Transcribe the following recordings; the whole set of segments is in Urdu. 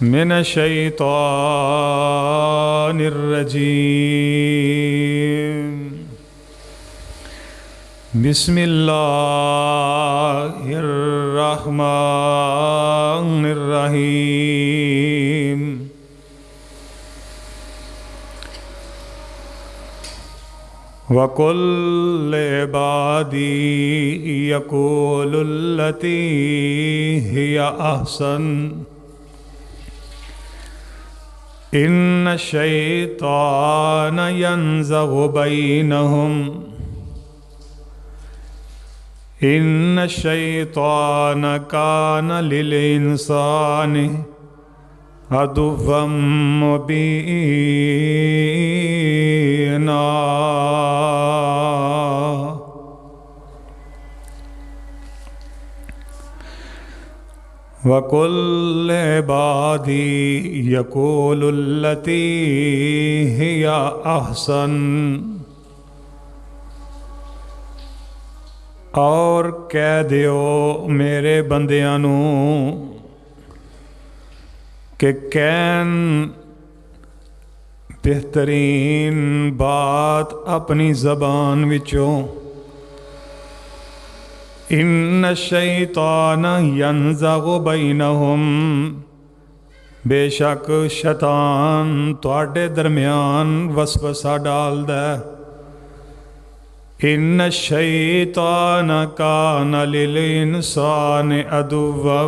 من الشیطان الرجیم بسم اللہ الرحمن الرحیم وَقُلْ لِعِبَادِي يَقُولُوا الَّتِي هِيَ أَحْسَنُ إِنَّ الشَّيْطَانَ يَنزَغُ بَيْنَهُمْ إِنَّ الشَّيْطَانَ كَانَ لِلْإِنسَانِ عَدُوًّا مُّبِينًا وَقُلْ لِعِبَادِي يَقُولُوا الَّتِي هِيَ أَحْسَنُ اور کہہ دیو میرے بندیاں نوں کہ کہن بہترین بات اپنی زبان وچوں ان الشیطان ینزغ بینہم بے شک شیطان تواڈے درمیان وسوسہ ڈالدا ہے ان الشیطان کان للانسان عدوا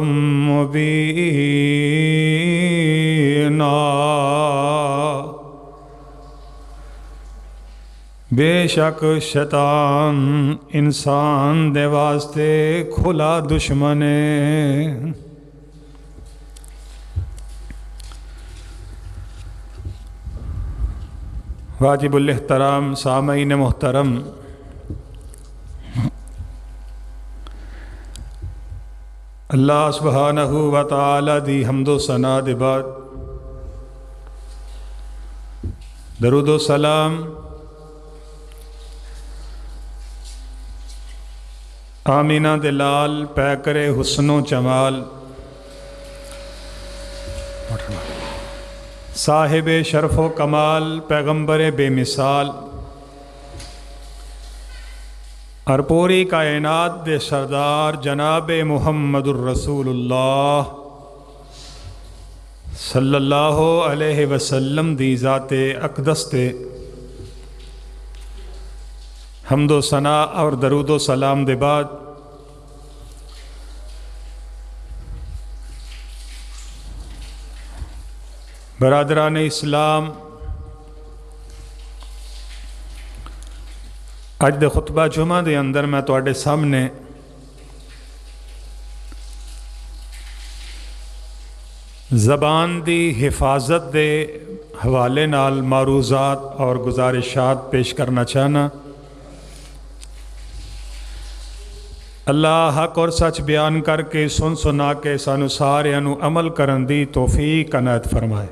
مبینا بے شک شیطان انسان دے واسطے کھلا دشمن ہے۔ واجب الاحترام سامعین محترم، اللہ سبحانہ و تعالی دی حمد و ثنا دے بعد درود و سلام آمینہ دے لال پیکر حسن و جمال صاحب شرف و کمال پیغمبر بے مثال اور پوری کائنات دے سردار جناب محمد الرسول اللہ صلی اللہ علیہ وسلم دی ذات اقدس تے حمد و ثنا اور درود و سلام دے بعد برادران اسلام، اج دے خطبہ جمعہ دے اندر میں تواڈے سامنے زبان دی حفاظت دے حوالے نال معروضات اور گزارشات پیش کرنا چاہنا۔ اللہ حق اور سچ بیان کر کے سن سنا کے سانو سارے انو عمل کرن دی توفیق عنایت فرمائے۔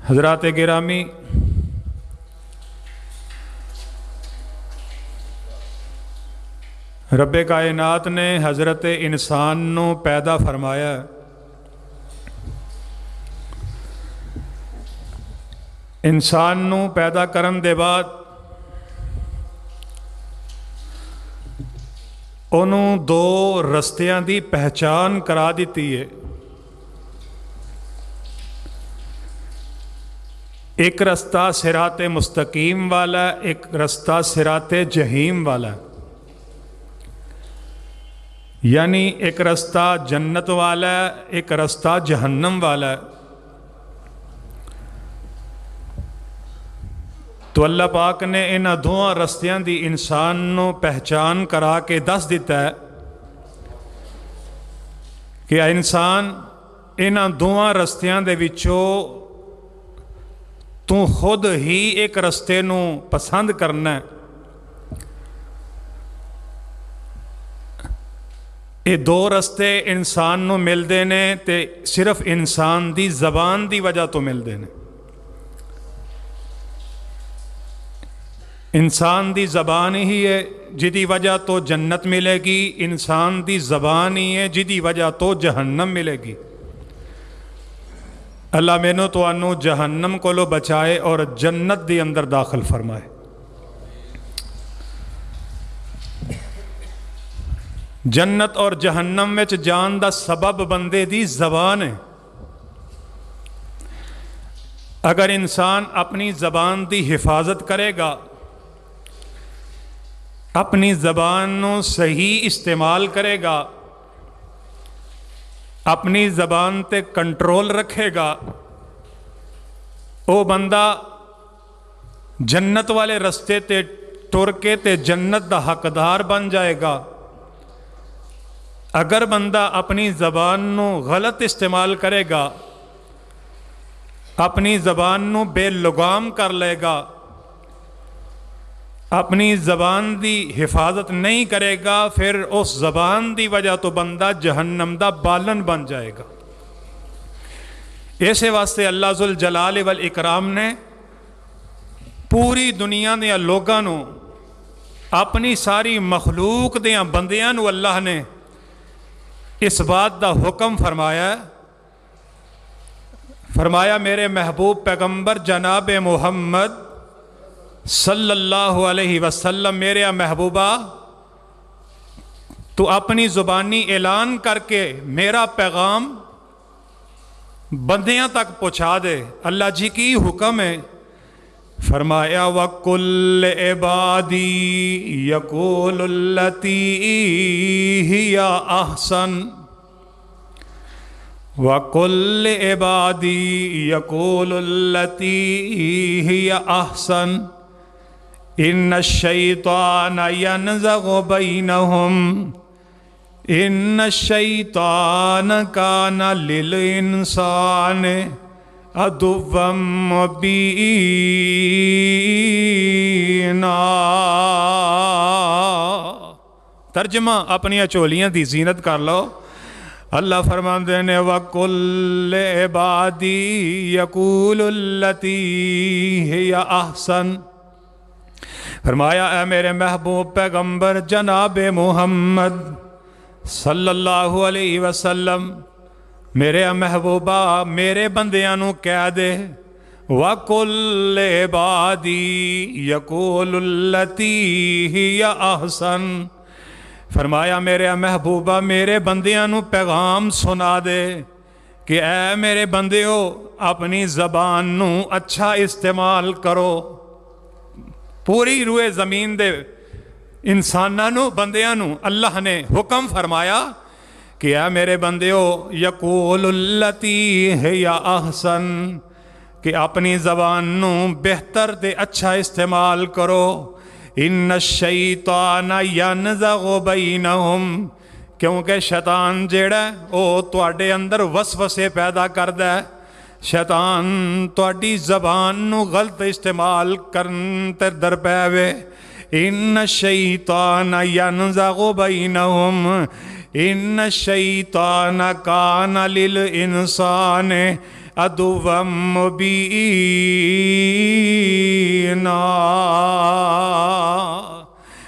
حضرات گرامی، رب کائنات نے حضرت انسان نو پیدا فرمایا، انسان نو پیدا کرن دے بعد انہوں دو رستیاں دی پہچان کرا دیتی ہے۔ ایک رستہ صراط مستقیم والا، ایک رستہ صراط جہیم والا، یعنی ایک رستہ جنت والا، ایک رستہ جہنم والا۔ تو اللہ پاک نے انہاں دونوں رستیاں دی انسان نو پہچان کرا کے دس دیتا ہے کہ انسان انہاں دونوں رستیاں دے وچوں تو خود ہی ایک رستے نو پسند کرنا ہے۔ یہ دو رستے انسان نو ملدے نے تے صرف انسان دی زبان دی وجہ تو ملدے نے۔ انسان دی زبان ہی ہے جدی وجہ تو جنت ملے گی، انسان دی زبان ہی ہے جدی وجہ تو جہنم ملے گی۔ اللہ مینوں تانوں جہنم کو لو بچائے اور جنت دی اندر داخل فرمائے۔ جنت اور جہنم وچ جان دا سبب بندے دی زبان ہے۔ اگر انسان اپنی زبان دی حفاظت کرے گا، اپنی زبان نو صحیح استعمال کرے گا، اپنی زبان تے کنٹرول رکھے گا، او بندہ جنت والے رستے تے ٹر کے تے جنت دا حقدار بن جائے گا۔ اگر بندہ اپنی زبان نو غلط استعمال کرے گا، اپنی زبان نو بے لگام کر لے گا، اپنی زبان دی حفاظت نہیں کرے گا، پھر اس زبان دی وجہ تو بندہ جہنم دا بالن بن جائے گا۔ ایسے واسطے اللہ ذوالجلال والاکرام نے پوری دنیا دیا لوگاں نو، اپنی ساری مخلوق دیا بندیاں نو اللہ نے اس بات دا حکم فرمایا میرے محبوب پیغمبر جناب محمد صلی اللہ علیہ وسلم، میرے محبوبہ تو اپنی زبانی اعلان کر کے میرا پیغام بندیاں تک پہنچا دے۔ اللہ جی کی حکم ہے، فرمایا وَقُلْ عِبَادِي يَقُولُ الَّتِي هِيَ أَحْسَنُ وَقُلْ عِبَادِي يَقُولُ الَّتِي هِيَ أَحْسَنُ إِنَّ الشَّيْطَانَ يَنزَغُ بَيْنَهُمْ إِنَّ الشَّيْطَانَ كَانَ لِلْإِنسَانِ عَدُوًّا مُبِينًا۔ ترجمہ اپنی چولیاں دی زینت کر لو۔ اللہ فرماندے نے وَقُلْ عِبَادِي يَقُولُ الَّتِي هِيَ أَحْسَنُ، فرمایا اے میرے محبوب پیغمبر جناب محمد صلی اللہ علیہ وسلم، میرے محبوبہ میرے بندیاں نو کہہ دے وَقُلْ عِبَادِي يَقُولُ الَّتِي هِيَ أَحْسَنُ، فرمایا میرے محبوبہ میرے بندیاں نو پیغام سنا دے کہ اے میرے بندیو اپنی زبان نو اچھا استعمال کرو۔ پوری روئے زمین دے انساناں نو بندیاں نو اللہ نے حکم فرمایا کہ اے میرے بندیو یقول التی ہے احسن، کہ اپنی زبان نو بہتر تے اچھا استعمال کرو۔ ان الشیطان ینزغ بینہم، کیونکہ شیطان جیڑا ہے او تواڈے اندر وسوسے پیدا کردا ہے، شیطان تواڈی زبان نو غلط استعمال کرن تے در پیوے۔ ان الشیطان ینزغ بینہم ان الشیطان کان للانسان عدوا مبینا۔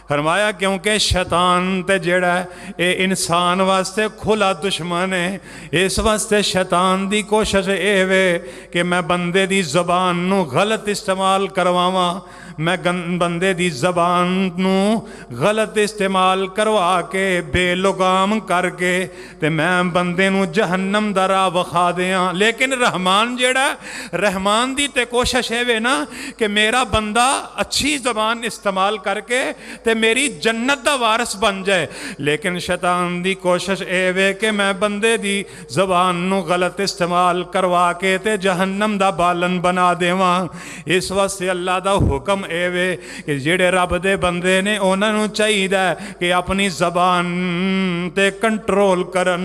فرمایا کیونکہ شیطان تے جڑا ہے اے انسان واسطے کھلا دشمن ہے، اس واسطے شیطان دی کوشش اے وے کہ میں بندے دی زبان نو غلط استعمال کرواواں، میں بندے دی زبان نو غلط استعمال کروا کے بے لگام کر کے تے میں بندے نو جہنم دا راہ وکھا دیاں۔ لیکن رحمان جیڑا رحمان دی تے کوشش ہے وے نا کہ میرا بندہ اچھی زبان استعمال کر کے تے میری جنت دا وارث بن جائے، لیکن شیطان دی کوشش اے وے کہ میں بندے دی زبان نو غلط استعمال کروا کے تے جہنم دا بالن بنا دیواں۔ اس واسطے اللہ دا حکم اے وے کہ جڑے رب دے بندے نے انہاں نو چاہیدا ہے کہ اپنی زبان تے کنٹرول کرن،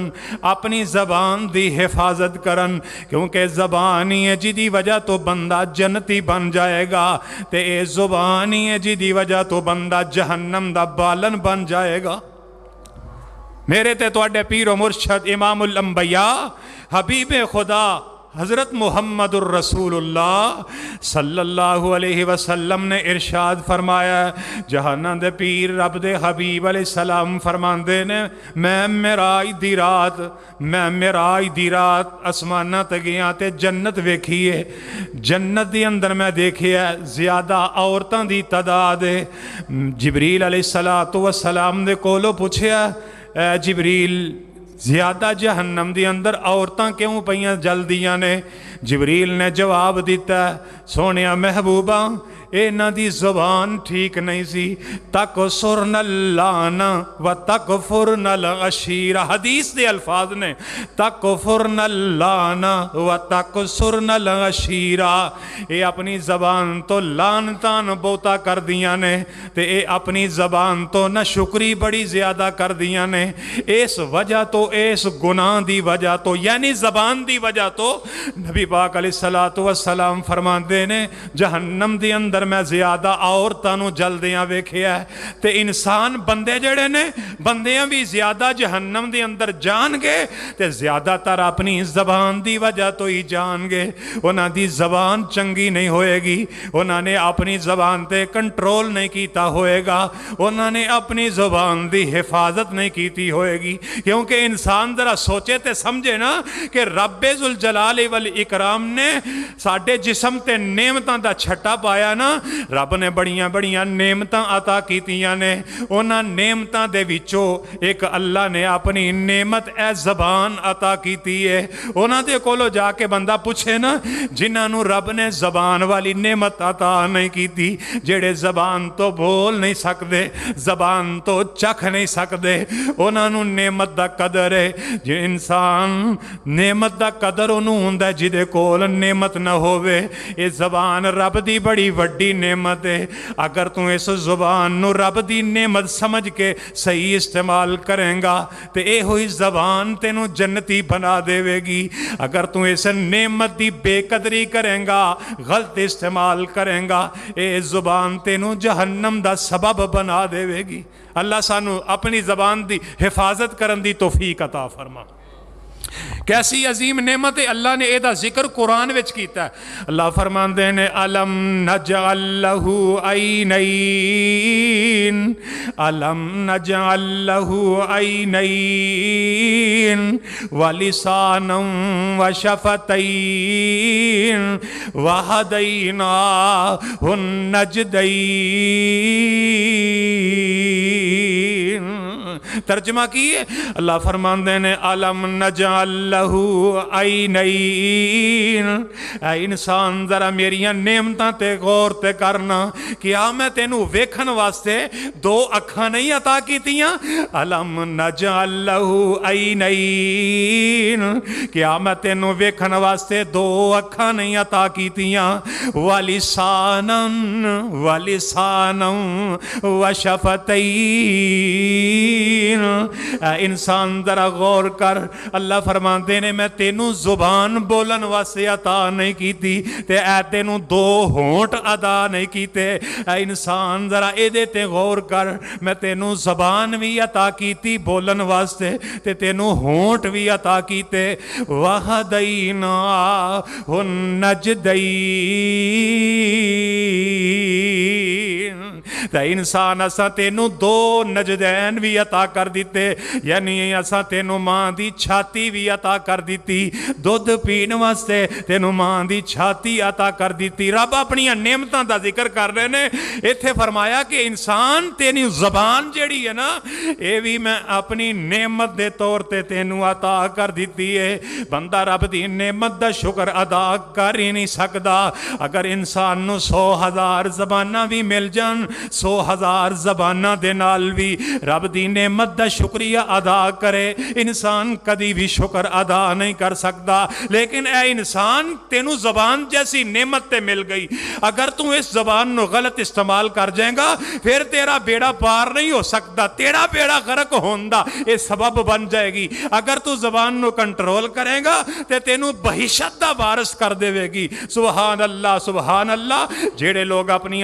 اپنی زبان دی حفاظت کرن، کیونکہ زبان ہی ہے جدی وجہ تو بندہ جنتی بن جائے گا، تے اے زبان ہی ہے جدی وجہ تو بندہ جہنم دا بالن بن جائے گا۔ میرے تے تواڈے پیر و مرشد امام الانبیاء حبیب خدا حضرت محمد الرسول اللہ صلی اللہ علیہ وسلم نے ارشاد فرمایا، جہاناں دے پیر رب دے حبیب علیہ السلام فرماندے نے، میں معراج دی رات اسماناں تے گیا تے جنت ویکھیے، جنت دی اندر میں دیکھیا زیادہ عورتاں دی تعداد ہے۔ جبریل علیہ السلام دے کولو پوچھیا، اے جبریل زیادہ جہنم دی اندر عورتاں کیوں پئیاں جلدیاں نے؟ جبریل نے جواب دیتا، سونیا محبوبہ انہاں دی زبان ٹھیک نہیں سی، تکسرن اللعن و تکفرن العشیرہ، حدیث دے الفاظ نے، تکفرن اللعن و تکسرن العشیرہ، اے اپنی زبان تو لعنتاں بہتا کر دیاں نے تے اے اپنی زبان تو نہ شکری بڑی زیادہ کر دیاں نے۔ اس وجہ تو، اس گناہ دی وجہ تو، یعنی زبان دی وجہ تو نبی پاک علیہ السلام فرماندے نے، جہنم دی اندر میں زیادہ عورتانوں جلدیاں ویکھیا ہے تے انسان بندے جڑے نے، بندیاں بھی زیادہ جہنم دی اندر جان گے تے زیادہ تر اپنی زبان دی وجہ تو ہی جان گے۔ انہاں دی زبان چنگی نہیں ہوئے گی، انہاں نے اپنی زبان تے کنٹرول نہیں کیتا ہوئے گا، انہاں نے اپنی زبان دی حفاظت نہیں کیتی ہوئے گی، کیونکہ انسان ذرا سوچے تے سمجھے نا کہ رب ذوالجلال والاکرام نے ساڈے جسم تے نعمتاں دا چھٹا پایا نا، رب نے بڑیاں بڑیاں نعمتاں عطا کیتیاں نے، انہاں نعمتاں دے وچوں ایک اللہ نے اپنی نعمت اے زبان عطا کیتی ہے۔ انہاں دے کولو جا کے بندہ پوچھے نا، جنہاں نو رب نے زبان والی نعمت عطا نہیں کیتی، جڑے زبان تو بول نہیں سکدے، زبان تو چکھ نہیں سکدے، انہاں نو نعمت دا قدر ہے۔ جے انسان نعمت دا قدر انہوں ہوندا جدے کول نعمت نہ ہووے، اے زبان رب دی بڑی وڈی نعمت ہے۔ اگر تو اس زبان نو رب دی نعمت سمجھ کے صحیح استعمال کریں گا تے اے ہوئی زبان تینو جنتی بنا دے گی۔ اگر تو اس نعمت دی بے قدری کریں گا، غلط استعمال کریں گا، اے زبان تینو جہنم دا سبب بنا دے گی۔ اللہ سانو اپنی زبان دی حفاظت کرن دی توفیق عطا فرما۔ کیسی عظیم نعمت ہے، اللہ نے اے دا ذکر قرآن وچ کیتا ہے۔ اللہ فرماندے نے، الم نجعل لہ عینین، الم نجعل لہ عینین ولسانا وشفتین وہدیناہ النجدین۔ ترجمہ کیے، اللہ فرماندے نے، علم نجعل لہ عینین، اے انسان ذرا میریاں نعمتاں تے غور تے کرنا، کیا میں تینوں ویکھن واسطے دو اکھاں نہیں عطا کیتیاں؟ علم نجعل لہ عینین، کیا میں تینوں ویکھن واسطے دو اکھاں نہیں عطا کیتیاں؟ ولسانا وشفتین، انسان ذرا غور کر، اللہ فرماندے نے میں تینوں زبان بولن واسطے عطا نہیں کیتی تے اے تینوں دو ہونٹ عطا نہیں کیتے۔ اے انسان ذرا اے دے تے غور کر، میں تینوں زبان بھی عطا کیتی بولن واسطے تے تینوں ہونٹ بھی عطا کیتے۔ وَهَدَيْنَاهُ النَّجْدَيْنِ، تے انسان اساں تینوں دو نجدین بھی عطا کر دیتے، یعنی اساں تینوں ماں دی چھاتی بھی عطا کر دیتی، دودھ پین واسطے تینوں ماں دی چھاتی عطا کر دیتی۔ رب اپنی نعمتاں دا ذکر کر رہے نے، ایتھے فرمایا کہ انسان تینی زبان جیڑی ہے نا، اے بھی میں اپنی نعمت دے طور تے تینوں عطا کر دیتی ہے۔ بندہ رب دی نعمت دا شکر ادا کر ہی نہیں سکدا۔ اگر انسان نو 100,000 زباناں بھی مل جان، 100,000 زباناں دے نال بھی رب دی نعمت دا شکریہ ادا کرے، انسان کدی بھی شکر ادا نہیں کر سکتا۔ لیکن اے انسان، تینوں زبان جیسی نعمت تے مل گئی، اگر تو اس زبان نو غلط استعمال کر جائے گا، پھر تیرا بیڑا پار نہیں ہو سکتا، تیرا بیڑا غرق ہوندا یہ سبب بن جائے گی۔ اگر تو زبان نو کنٹرول کرے گا تے تینوں بہشت دا وارث کر دے گی۔ سبحان اللہ، سبحان اللہ۔ جیڑے لوگ اپنی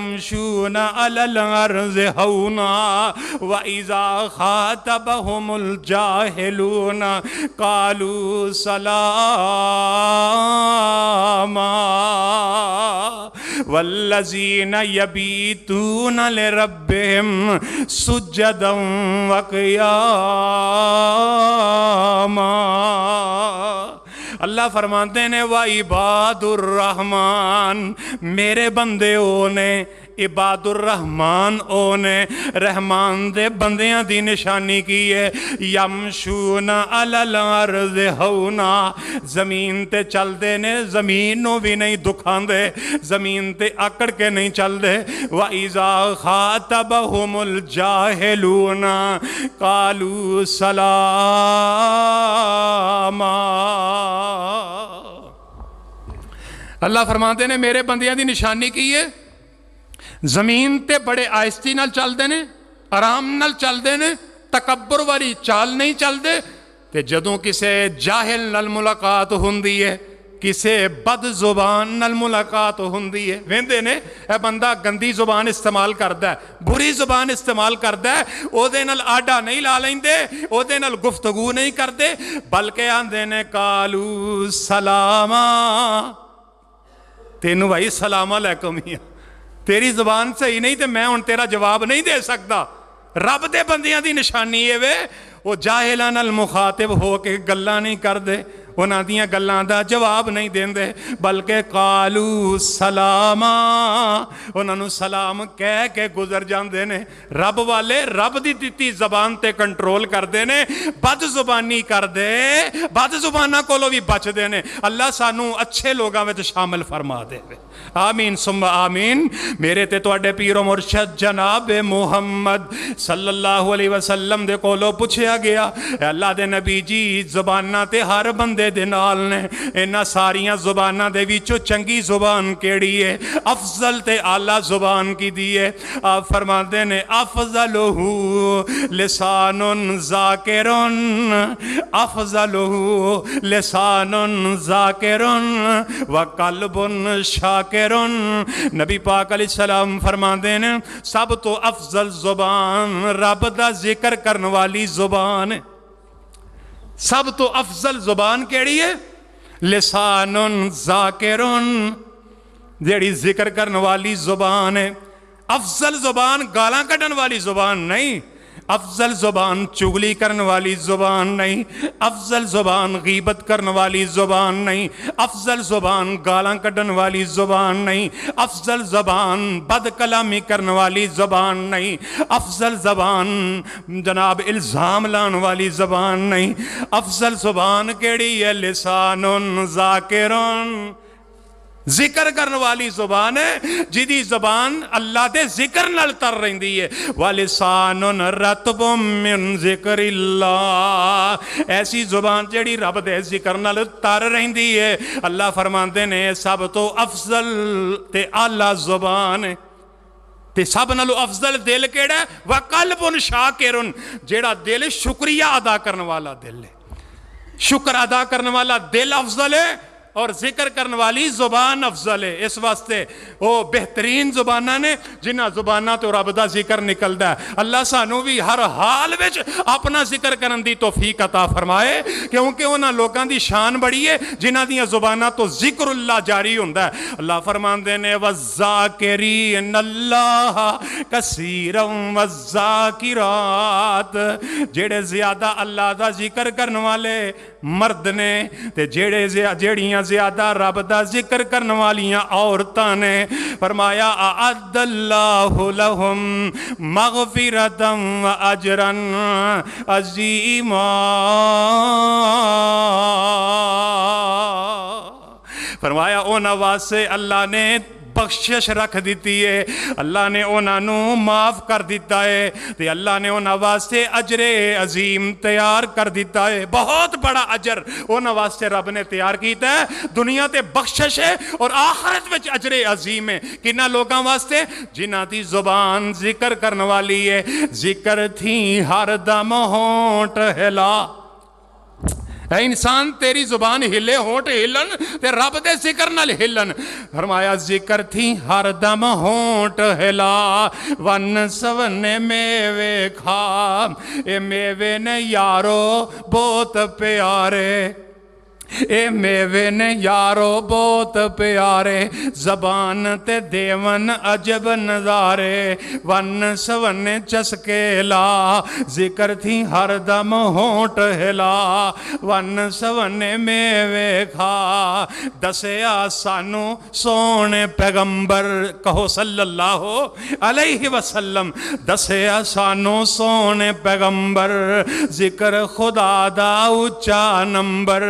یمشون علی الارض ہونا وَإِذَا خَاطَبَهُمُ الْجَاهِلُونَ قَالُوا سَلَامًا وَالَّذِينَ يَبِيتُونَ لِرَبِّهِمْ سُجَّدًا وَقِيَامًا۔ اللہ فرماتے ہیں وَعِبَادُ الرحمن، میرے بندے او نے، عباد الرحمان او نے، رحمان دے بندیاں دی نشانی کی ہے، یمشون علی الارض ہونا، زمین تے چل دے نے، زمین نو بھی نہیں دکھان دے، زمین تے اکڑ کے نہیں چل دے، وَإِذَا خَاطَبَهُمُ الْجَاهِلُونَ قَالُوا سَلَامًا۔ اللہ فرماتے ہیں میرے بندیاں دی نشانی کی ہے، زمین تے بڑے آہستی نال چل دے نے، آرام نال چل دے نے، تکبر والی چال نہیں چل دے، تے جدوں کسے جاہل نال ملاقات ہوندی ہے، کسے بد زبان نال ملاقات ہوندی ہے، ویندے نے اے بندہ گندی زبان استعمال کردا ہے، بری زبان استعمال کردا ہے، او دے نال آڈا نہیں لا لیندے، او دے نال گفتگو نہیں کردے، بلکہ آندے نے قالو سلاما، تینوں بھائی سلام علیکم ہی، تیری زبان صحیح نہیں تے میں ہن تیرا جواب نہیں دے سکتا۔ رب دے بندیاں دی نشانی ہے وے وہ جاہلاں نال مخاطب ہو کے گلاں نہیں کردے، انہاں دیاں گلاں دا جواب نہیں دیندے، بلکہ قالو سلاما، انہاں نو سلام کہہ کے گزر جاندے نے۔ رب والے رب دی دتی زبان تے کنٹرول کردے نے، بد زبانی کردے، بد زباناں کولوں بھی بچدے نے۔ اللہ سانو اچھے لوگاں وچ شامل فرما دے۔ آمین ثم آمین۔ میرے تے تواڈے پیر و مرشد جناب محمد صلی اللہ علیہ وسلم دے کولوں پوچھیا گیا، اے اللہ دے نبی جی زباناں تے ہر بندے دے نال نے، انہاں ساریاں زباناں دے وچوں چنگی زبان کیڑی ہے، افضل تے اعلیٰ زبان کی دی ہے؟ آپ فرماندے نے افضلہ لسان ذاکر، افضلہ لسان ذاکر وقلب شاکر۔ نبی پاک علیہ السلام فرماندے نے سب تو افضل زبان رب دا ذکر کرن والی زبان ہے۔ سب تو افضل زبان کیڑی ہے؟ لسان ذاکر، جیڑی ذکر کرن والی زبان ہے۔ افضل زبان گالاں کڈن والی زبان نہیں، افضل زبان چغلی کرن والی زبان نہیں، افضل زبان غیبت کرن والی زبان نہیں، افضل زبان گالاں کڈن والی زبان نہیں، افضل زبان بد کلامی کرن والی زبان نہیں، افضل زبان جناب الزام لان والی زبان نہیں۔ افضل زبان کیڑی ہے؟ لسان ذاکرون، ذکر کرن والی زبان ہے، جدی زبان اللہ دے ذکر نال تر رہندی ہے۔ وَلِسَانٌ رَطْبٌ مِّن ذِكْرِ اللَّهِ، ایسی زبان جڑی رب دے ذکر نال تر رہندی ہے۔ اللہ فرماندے نے سب تو افضل تے اعلیٰ زبان ہے۔ تے سب نالو افضل دل کیڑا ہے؟ وَقَلْبٌ شَاكِرٌ، جیڑا دل شکریہ ادا کرن والا دل ہے، شکر ادا کرن والا دل افضل ہے اور ذکر کرن والی زبان افضل ہے۔ اس واسطے وہ بہترین زبانہ نے جنہ زبانہ تو رب دا ذکر نکلدا ہے۔ اللہ سانو بھی ہر حال وچ اپنا ذکر کرن دی توفیق عطا فرمائے، کیونکہ انہاں لوکاں دی شان بڑی ہے جنہ دیاں زبانہ تو ذکر اللہ جاری ہوندا ہے۔ اللہ فرماندے نے وَالذَّاكِرِينَ اللَّهَ كَثِيرًا وَالذَّاكِرَاتِ، جڑے زیادہ اللہ دا ذکر کرن والے مرد نے تے جیڑیاں زیادہ رب دا ذکر کرن والیاں عورتاں نے، فرمایا اعد اللہ لہم مغفرتا واجرا عظیما۔ فرمایا انہاں واسطے اللہ نے بخشش رکھ دیتی ہے، اللہ نے انہاں نو معاف کر دیتا ہے، تے اللہ نے انہاں واسطے اجر عظیم تیار کر دیتا ہے۔ بہت بڑا اجر انہاں واسطے رب نے تیار کیتا ہے، دنیا تے بخشش ہے اور آخرت وچ اجر عظیم ہے۔ کنہ لوگاں واسطے؟ جنہاں دی زبان ذکر کرن والی ہے، ذکر تھی ہر دم ہونٹ ہلا۔ اے انسان تیری زبان ہلے ہونٹ ہلن تے رب دے ذکر نال ہلن. فرمایا ذکر تھی ہر دم ہونٹ ہلا ون سونے میوے کھا. اے میوے نے یارو بہت پیارے, اے میوے نے یارو بہت پیارے, زبان تے دیون عجب نظارے, ون سونے چسکے لا ذکر تھی ہر دم ہونٹ ہلا ون سونے میوے کھا. دسیا سانو سونے پیغمبر, کہو صلی اللہ علیہ وسلم, دسیا سانو سونے پیغمبر ذکر خدا دا اچا نمبر,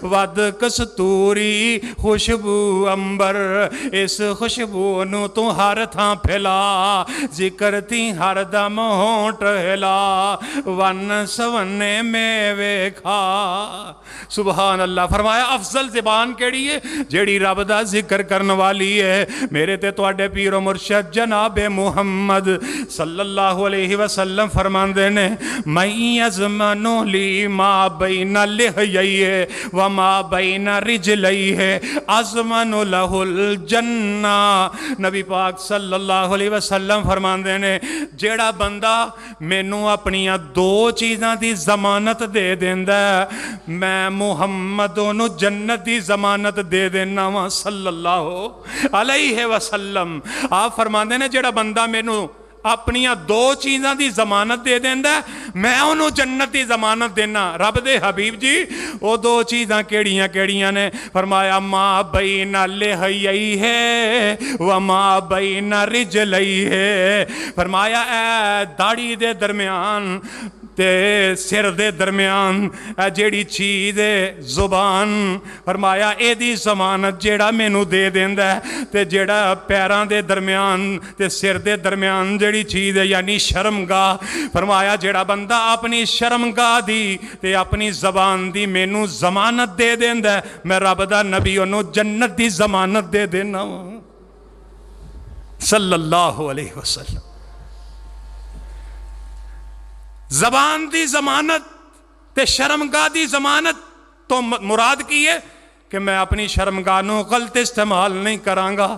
ود کستوری خوشبو امبر, اس خوشبو نو تو ہر تھاں پھیلا ذکر تھی ہر دم ہونٹ ہلا ون سونے میوے کھا. سبحان اللہ. فرمایا افضل زبان کیڑی ہے؟ جیڑی رب دا ذکر کرن والی ہے. میرے تے تواڈے پیر و مرشد جناب محمد صلی اللہ علیہ وسلم فرماندے نے میں ازمنو لی ما بین لحیے وما بین رجلیہ ازمن لہ الجنہ. نبی پاک صلی اللہ علیہ وسلم فرماندے نے جیڑا بندہ مینوں اپنیاں دو چیزاں دی ضمانت دے دیندا میں محمد انہوں جنت دی ضمانت دے دینا وا صلی اللہ علیہ وسلم. آپ فرماندے نے جیڑا بندہ مینوں اپنیاں دو چیزاں دی ضمانت دے دیندا میں انہوں جنت دی ضمانت دینا. رب دے حبیب جی وہ دو چیزاں کیڑیاں کیڑیاں نے؟ فرمایا ما بین لحییہ وما بین رجلیہ. فرمایا اے داڑھی دے درمیان تے سر دے درمیان جیڑی چیز ہے زبان, فرمایا اے دی ضمانت جیڑا مینوں دے دیندا ہے. تے جیڑا پیراں دے درمیان تے سر دے درمیان جیڑی چیز ہے یعنی شرمگاہ, فرمایا جیڑا بندہ اپنی شرمگاہ دی تے اپنی زبان دی مینوں ضمانت دے دیندا ہے میں رب دا نبی انہوں جنت دی ضمانت دے دینا صلی اللہ علیہ وسلم. زبان دی ضمانت تے شرمگاہ دی ضمانت تو مراد کی ہے کہ میں اپنی شرمگاہ نو غلط استعمال نہیں کرانگا,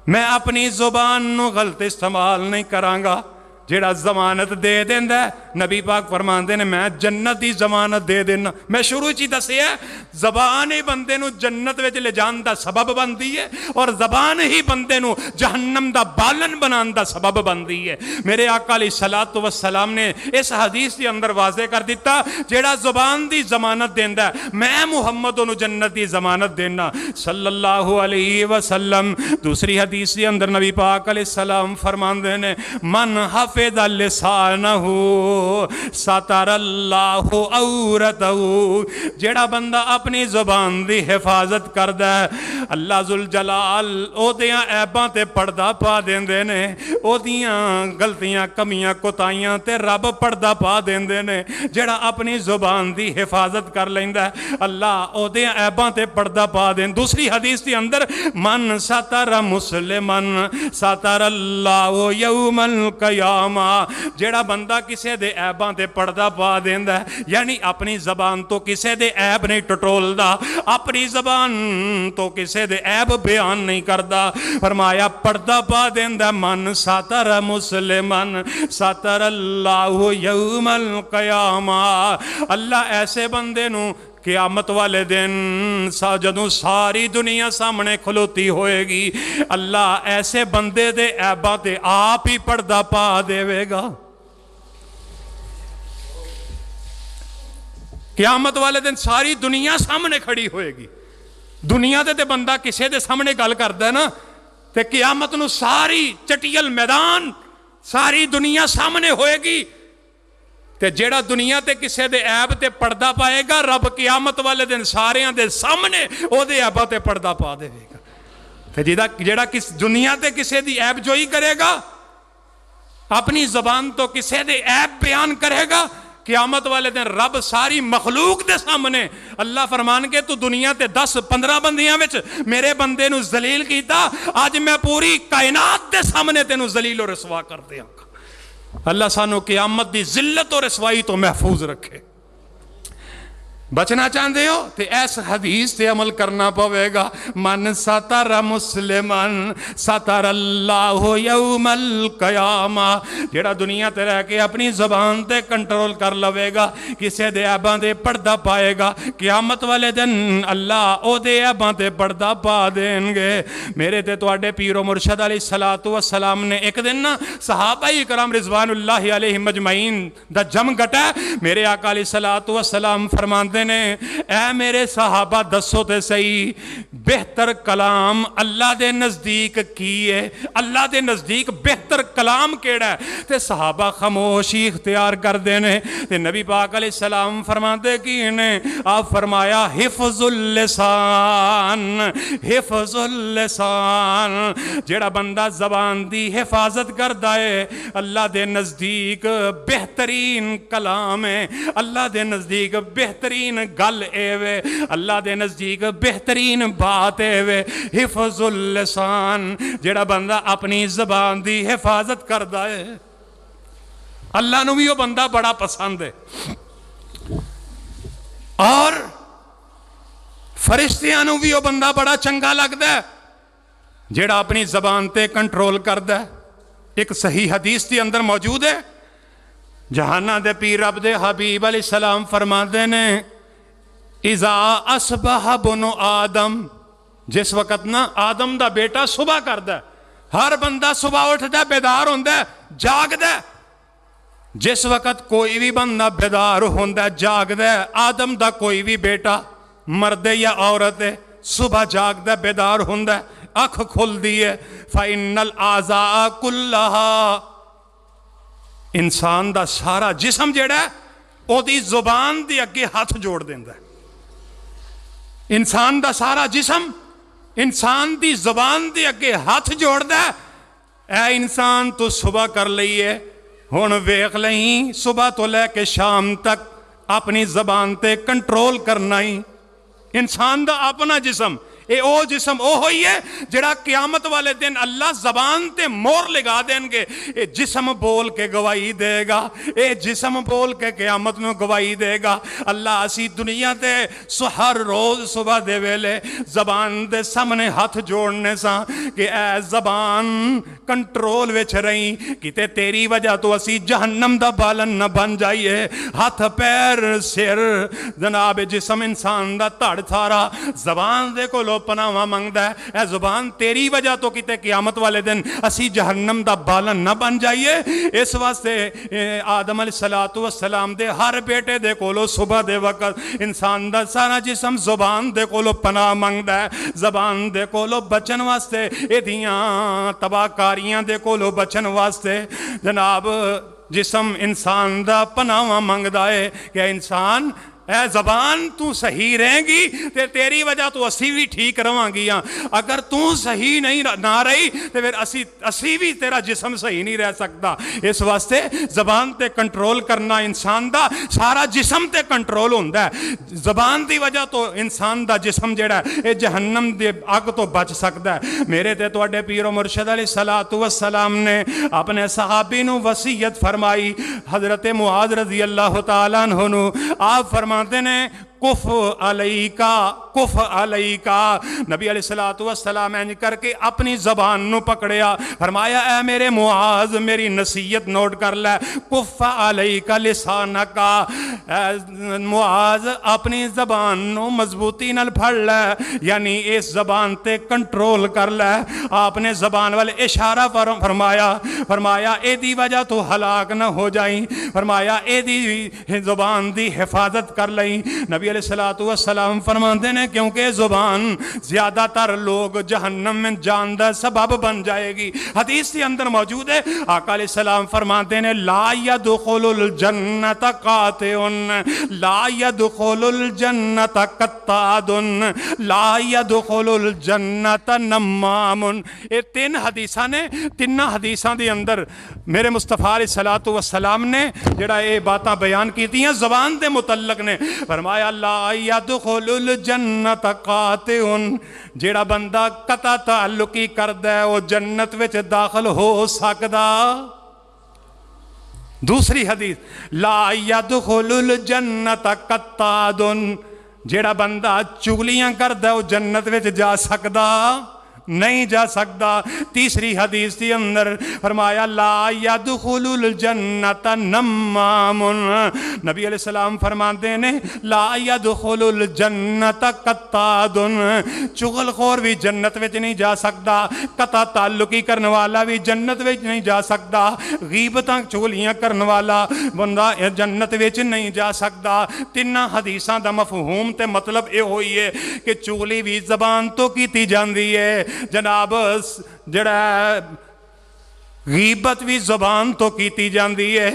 میں اپنی زبان نو غلط استعمال نہیں کرانگا. جیڑا ضمانت دے دیندا ہے نبی پاک فرماندے نے میں جنت دی ضمانت دے دینا. میں شروع چی دسیا زبان ہی بندے نو جنت وچ لے جان دا سبب بندی ہے اور زبان ہی بندے نو جہنم دا بالن بنان دا سبب بندی ہے. میرے آقا علیہ الصلوۃ والسلام نے اس حدیث کے اندر واضح کر دیتا جیڑا زبان دی ضمانت دیندا ہے میں محمد نو جنت دی ضمانت دینا صلی اللہ علیہ وسلم. دوسری حدیث کے اندر نبی پاک علیہ السلام فرماندے نے من حفظ لسانہ ستر اللہ عورتہ. جیڑا بندہ اپنی زبان دی حفاظت کردا ہے اللہ ذوالجلال او دیاں عیباں تے پردہ پا دیندے نے, او دیاں غلطیاں کمیاں کوتاہیاں تے رب پردہ پا دیندے نے. جیڑا اپنی زبان دی حفاظت کر لیندا ہے اللہ او دیاں عیباں تے پردہ پا دین. دوسری حدیث دی اندر من ستر مسلمن ستر اللہ یوم القیامہ. جیڑا بندہ کسے دے عیباں تے پردہ پا دیندا ہے یعنی اپنی زبان تو کسے دے عیب نہیں ٹٹولدا, اپنی زبان تو کسے دے عیب بیان نہیں کردا, فرمایا پردہ پا دیندا من ساتر مسلمن ساتر اللہ یوم القیامہ. اللہ ایسے بندے نو قیامت والے دن جدوں ساری دنیا سامنے کھلوتی ہوئے گی اللہ ایسے بندے دے عیباں تے آپ ہی پردہ پا دے گا. قیامت والے دن ساری دنیا سامنے کھڑی ہوئے گی. دنیا تے بندہ کسے دے سامنے گل کردا ہے نا تے قیامت نو ساری چٹیل میدان ساری دنیا سامنے ہوئے گی تے جیڑا دنیا تے کسے دے عیب تے پردہ پائے گا رب قیامت والے دن ساریاں دے سامنے او دے عیباں تے پردہ پا دے گا. تے جیڑا کس دنیا تے کسے دی عیب جوئی کرے گا اپنی زبان تو کسے دے عیب بیان کرے گا قیامت والے دن رب ساری مخلوق دے سامنے اللہ فرمان کے تو دنیا تے 10-15 بندیاں وچ میرے بندے نو ذلیل کیتا آج میں پوری کائنات دے سامنے تینو ذلیل و رسوا کر دیاں گا. اللہ سانو قیامت دی ذلت اور رسوائی تو محفوظ رکھے. بچنا چاہتے ہو تو اس حدیث تے عمل کرنا پوے گا. من ستر مسلمان ستر اللہ یوم القیامہ. جیڑا دنیا تے رہ کے اپنی زبان تے کنٹرول کر لوے گا, کسے دے عیباں تے پردہ پائے گا, قیامت والے دن اللہ او دے عیباں تے پردہ پا دیں گے. میرے تے تواڈے پیر و مرشد علیہ الصلوۃ والسلام نے ایک دن نا صحابہ کرام رضوان اللہ علیہم اجمعین دا جم گٹا. میرے آقا علیہ الصلوۃ والسلام فرماندے نے, اے میرے صحابہ دسو تے صحیح بہتر کلام اللہ دے نزدیک کی ہے, اللہ دے نزدیک بہتر کلام کیڑا ہے؟ تے صحابہ خاموشی اختیار کر دینے. تے نبی پاک علیہ السلام فرماندے کی نے, آپ فرمایا حفظ اللسان, حفظ اللسان. جیڑا بندہ زبان دی حفاظت کردا ہے اللہ دے نزدیک بہترین کلام ہے, اللہ دے نزدیک بہترین گل اے وے, اللہ دے نزدیک بہترین بات اے وے. حفظ اللسان, جیڑا بندہ اپنی زبان دی حفاظت کردا ہے اللہ نو بھی وہ بندہ بڑا پسند ہے, اور فرشتیاں نو بھی وہ بندہ بڑا چنگا لگدا ہے جیڑا اپنی زبان تے کنٹرول کردا ہے. ایک صحیح حدیث دی اندر موجود ہے, جہانہ دے پیر رب دے حبیب علیہ السلام فرماندے نے, اذا اصبح بنو آدم, جس وقت نا آدم دا بیٹا صبح کردا ہے, ہر بندہ صبح اٹھدا ہے, بیدار ہوندا ہے, جاگدا ہے. جس وقت کوئی بھی بندہ بیدار ہوندا ہے, جاگدا ہے, آدم دا کوئی بھی بیٹا مرد یا عورت ہے, صبح جاگدا ہے, بیدار ہوندا ہے, اکھ کھل دی ہے, فَإِنَّ الْأَعْضَاءَ كُلَّهَا, انسان دا سارا جسم جیڑا ہے او دی زبان دی اگے ہاتھ جوڑ دیندا ہے. انسان دا سارا جسم انسان دی زبان دی اگے ہاتھ جوڑ دا ہے. اے انسان تو صبح کر لئیے, ہن ویکھ لئی صبح تو لے کے شام تک اپنی زبان تے کنٹرول کرنا ہی. انسان دا اپنا جسم اے او جسم او ہوئی ہے جڑا قیامت والے دن اللہ زبان تے مور لگا دیں گے. اے جسم بول کے گواہی دے گا, اے جسم بول کے قیامت میں گواہی دے گا. اللہ اسی دنیا تے ہر روز صبح دے ویلے زبان دے سامنے ہاتھ جوڑنے سا کہ اے زبان کنٹرول وچ رہی, کتے تیری وجہ تو اسی جہنم دا بالن نہ بن جائیے. ہاتھ پیر سر جناب جسم انسان دا تڑ تھارا زبان دے کو پناہ منگدا ہے. اے زبان تیری وجہ تو کتے قیامت والے دن اسی جہنم دا بالن نہ بن جائیے. اس واسطے آدم علیہ السلام دے ہر بیٹے دے کولو صبح دے وقت انسان دا سارا جسم زبان دے کولو پناہ منگدا ہے. زبان دے کولو بچن واسطے, ایدیاں تباہ کاریاں دے کولو بچن واسطے جناب جسم انسان دا پناہ منگدا ہے کہ انسان اے زبان تو صحیح رہیں گی تے تیری وجہ تو اسی بھی ٹھیک رہاں گیاں. اگر تو صحیح نہیں نہ رہی تو پھر اسی بھی تیرا جسم صحیح نہیں رہ سکتا. اس واسطے زبان تے کنٹرول کرنا انسان دا سارا جسم تے کنٹرول ہوندا ہے. زبان دی وجہ تو انسان دا جسم جڑا ہے اے جہنم دے اگ تو بچ سکتا ہے. میرے تے تواڈے پیر و مرشد علیہ الصلوۃ والسلام نے اپنے صحابی نو وصیت فرمائی. حضرت معاذ رضی اللہ تعالیٰ عنہ نو آپ فرماتے نے, کف علیکا. نبی علیہ الصلوۃ والسلام نے کر کے اپنی زبان نو پکڑیا, فرمایا اے میرے معاذ میری نصیحت نوٹ کر لے, کف علیکا لسانکا. معاذ اپنی زبان نو مضبوطی نال پھڑ لے, یعنی اس زبان تے کنٹرول کر لے. آپ نے زبان والے اشارہ فرمایا اے دی وجہ تو ہلاک نہ ہو جائیں, فرمایا اے دی زبان دی حفاظت کر لیں. نبی علیہ الصلوۃ والسلام فرماتے ہیں کیونکہ زبان زیادہ تر لوگ جہنم میں جان دا سبب بن جائے گی. حدیث کے اندر موجود ہے, آقا علیہ السلام فرماتے ہیں لا يدخل الجنت قاطع, لا يدخل الجنت قطاد, لا يدخل الجنت نمام. یہ تین حدیثاں نے, تین حدیثاں دے اندر میرے مصطفیٰ علیہ الصلوۃ والسلام نے جڑا یہ باتاں بیان کی تھیں زبان دے متعلق نے, فرمایا لا يدخل الجنت قاطع, جیڑا بندہ قطع تعلقی کردا ہے وہ جنت وچ داخل ہو سکدا. دوسری حدیث لا یدخل الجنت قطادن، جیڑا بندہ چگلیاں کردا وہ جنت وچ جا سکدا نہیں جا سکتا۔ تیسری حدیث کے اندر فرمایا لا یدخل الجنت نمام، نبی علیہ السلام فرماتے ہیں لا یدخل الجنت قطاد، چغل خور بھی جنت وچ نہیں جا سکتا، قطع تعلقی کرنے والا بھی جنت وچ نہیں جا سکتا، غیبتاں چغلیاں کرنے والا بندہ جنت وچ نہیں جا سکتا۔ تین حدیثاں دا مفہوم تے مطلب یہ ہوئی ہے کہ چغلی بھی زبان تو کیتی جاندی ہے، جناب جڑا غیبت بھی زبان تو کیتی جاندی ہے،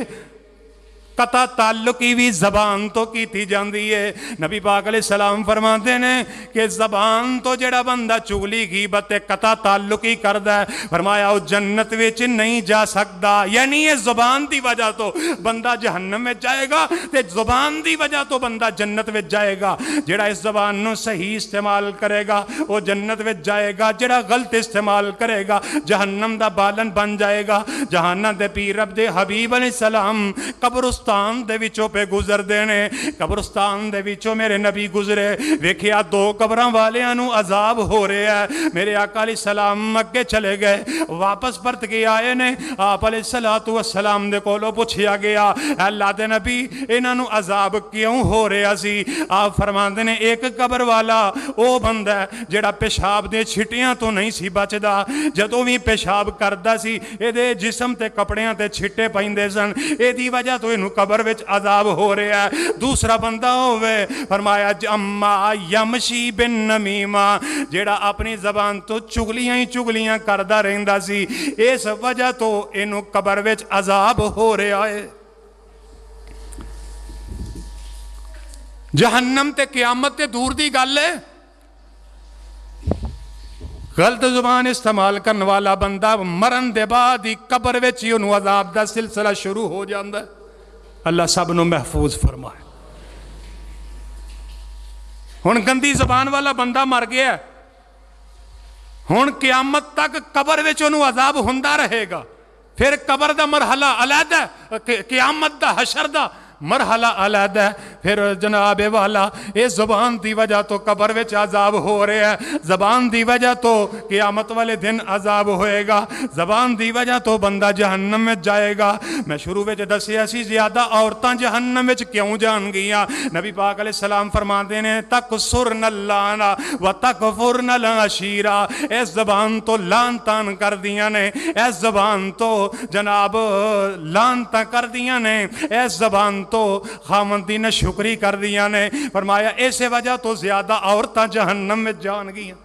قطع تعلقی بھی زبان تو کیتی جاندی ہے۔ نبی پاک علیہ السلام فرماتے ہیں کہ زبان تو جڑا بندہ چغلی غیبت قطع تعلقی کردا ہے، فرمایا وہ جنت وچ نہیں جا سکتا، یعنی یہ زبان دی وجہ تو بندہ جہنم میں جائے گا تے زبان دی وجہ تو بندہ جنت وچ جائے گا۔ جڑا اس زبان نو صحیح استعمال کرے گا وہ جنت وچ جائے گا، جڑا غلط استعمال کرے گا جہنم دا بالن بن جائے گا۔ جہنم دے پیر رب دے حبیب علیہ السلام قبرستان دے وچوں پہ گزر دینے، قبرستان دے وچوں میرے نبی گزرے، ویکھیا دو قبراں والیاں نو عذاب ہو رہے ہے، میرے آقا علیہ السلام اگے چلے گئے، واپس پرت کے آئے نے، آپ علیہ السلام دے کولو پوچھیا گیا اللہ دے نبی انہاں نو عذاب کیوں ہو رہا سی؟ آپ فرماندے نے ایک قبر والا او بندہ ہے جڑا پیشاب دے چھٹیاں تو نہیں سی بچدا، جدوں بھی پیشاب کردا سی اے دے جسم تے کپڑیاں تے چھٹے پیندے سن، اے دی وجہ تو اینو قبر وچ عذاب ہو رہا ہے۔ دوسرا بندہ ہوئے فرمایا اما یمشی بن نمیمہ، جیڑا اپنی زبان تو چگلیاں کردا رہندا سی، اس وجہ تو اینو قبر وچ عذاب ہو رہا ہے۔ جہنم تے قیامت تے دور دی گل ہے، غلط زبان استعمال کرنے والا بندہ مرن دے بعد ہی قبر وچ ہی انہوں عذاب دا سلسلہ شروع ہو جاندا ہے۔ اللہ سب نو محفوظ فرمائے۔ ہن گندی زبان والا بندہ مر گیا، ہن قیامت تک قبر وچ انہوں عذاب ہوندا رہے گا، پھر قبر دا مرحلہ علیحدہ، قیامت دا حشر دا مرحلہ علیحدہ، پھر جناب والا اس زبان دی وجہ تو قبر وچ عذاب ہو رہا ہے، زبان دی وجہ تو قیامت والے دن عذاب ہوئے گا، زبان دی وجہ تو بندہ جہنم میں جائے گا۔ میں شروع وچ دسیا سی زیادہ عورتاں جہنم وچ کیوں جان گیاں؟ نبی پاک علیہ السلام فرماندے نے تکسرن اللانا و تکفرن العشیرہ، اس زبان تو لعنتاں کر دیاں نے، اس زبان تو جناب لعنتاں کر دیاں نے، اس زبان تو خامندی نے شکری کر دیا نے۔ فرمایا ایسے وجہ تو زیادہ عورتاں جہنم میں جان گیا،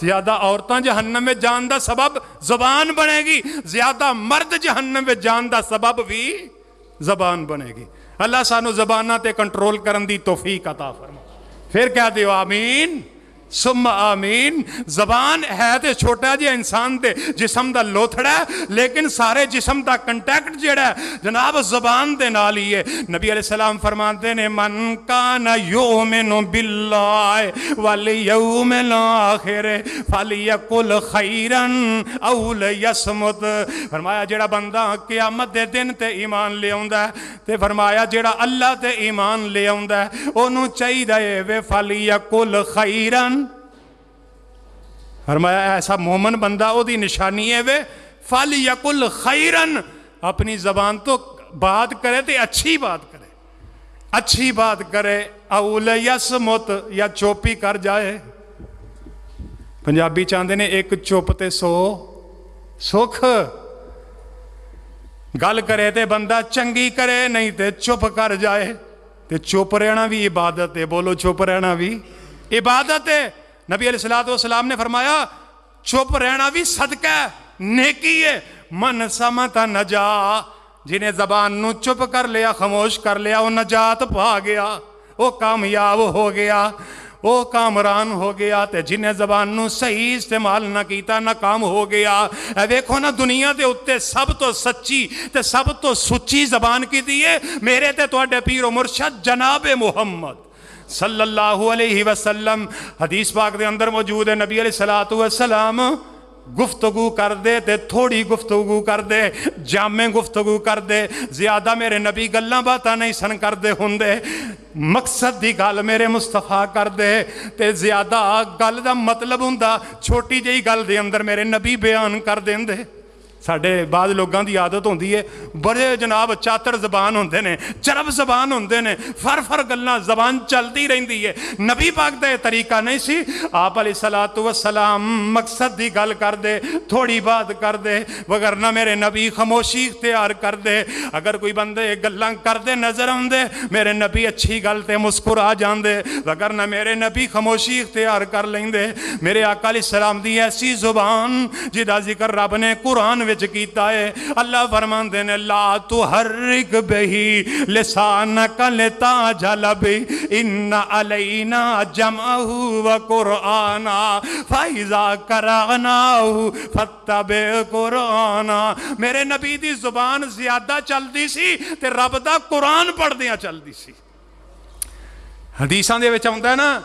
زیادہ عورتاں جہنم میں جان دا سبب زبان بنے گی، زیادہ مرد جہنم میں جان دا سبب بھی زبان بنے گی۔ اللہ سانو زبانہ تے کنٹرول کرن دی توفیق عطا فرما۔ پھر کہہ دیو آمین ثم آمین۔ زبان ہے تے چھوٹا جی انسان دے جسم دا لوتھڑا ہے، لیکن سارے جسم دا کنٹیکٹ جڑا ہے جناب زبان دے نال ہی ہے۔ نبی علیہ السلام فرماتے ہیں من کان یؤمن باللہ والیوم الاخر فلیقل خیرا او لیصمت۔ فرمایا جڑا بندہ قیامت دے دن تے ایمان لے آوندا ہے تے فرمایا جڑا اللہ تے ایمان لے آوندا ہے اونوں چاہیے وے فلیقل خیرا، فرمایا ایسا مومن بندہ او دی نشانی ہے وے فَلْيَقُلْ خَيْرًا، اپنی زبان تو بات کرے تے اچھی بات کرے، اچھی بات کرے، اَوْ لَيَسْمُتْ یا چوپی کر جائے۔ پنجابی چاہندے نے ایک چوپ تے سکھ، گل کرے تے بندہ چنگی کرے نہیں تے چپ کر جائے، تے چپ رہنا بھی عبادت ہے، بولو چپ رہنا بھی عبادت ہے۔ نبی علیہ السلام نے فرمایا چپ رہنا بھی صدقہ ہے، نیکی ہے۔ من سمت نجا، جنہیں زبان نو چپ کر لیا، خاموش کر لیا، وہ نجات پا گیا، وہ کامیاب ہو گیا، وہ کامران ہو گیا۔ تے جنہیں زبان نو صحیح استعمال نہ کیتا ناکام ہو گیا۔ اے دیکھو نا دنیا دے اتے سب تو سچی تے سب تو سچی زبان کی دیئے میرے تے تواڈے پیر و مرشد جناب محمد صلی اللہ علیہ وسلم۔ حدیث پاک دے اندر موجود ہے، نبی علیہ السلام گفتگو کر دے تے تھوڑی گفتگو کر دے، جامع گفتگو کر دے، زیادہ میرے نبی گلاں باتاں نہیں سن کر دے ہوندے، مقصد دی گل میرے مصطفیٰ کر دے تے زیادہ گل دا مطلب ہوندا چھوٹی جہی گل دے اندر میرے نبی بیان کر دیندے۔ ساڈے بعض لوگاں دی عادت ہوندی ہے بڑے جناب چاتر زبان ہوندے نے، چرب زبان ہوندے نے، فر گلاں زبان چلتی رہندی ہے۔ نبی پاک دا یہ طریقہ نہیں سی، آپ علیہ الصلوۃ والسلام مقصد دی گل کر دے، تھوڑی بات کر دے، وگرنہ میرے نبی خاموشی اختیار کر دے۔ اگر کوئی بندے گلاں کر دے نظر آندے میرے نبی اچھی گل تے مسکرا جاندے، وگرنہ میرے نبی خاموشی اختیار کر لیندے۔ میرے آقا علیہ السلام دی ایسی زبان جدا ذکر رب نے قرآن وچ کیتا ہے، اللہ فرماندے نے لا تحرک بہی لسانک لتعجل بہ ان علینا جمعہ وقرآنا فاذا قرأناہ فاتبع قرآنا۔ میرے نبی دی زبان زیادہ چلدی سی تے رب دا قرآن پڑھدیاں چلدی سی۔ حدیثاں دے وچ آوندا ہے نا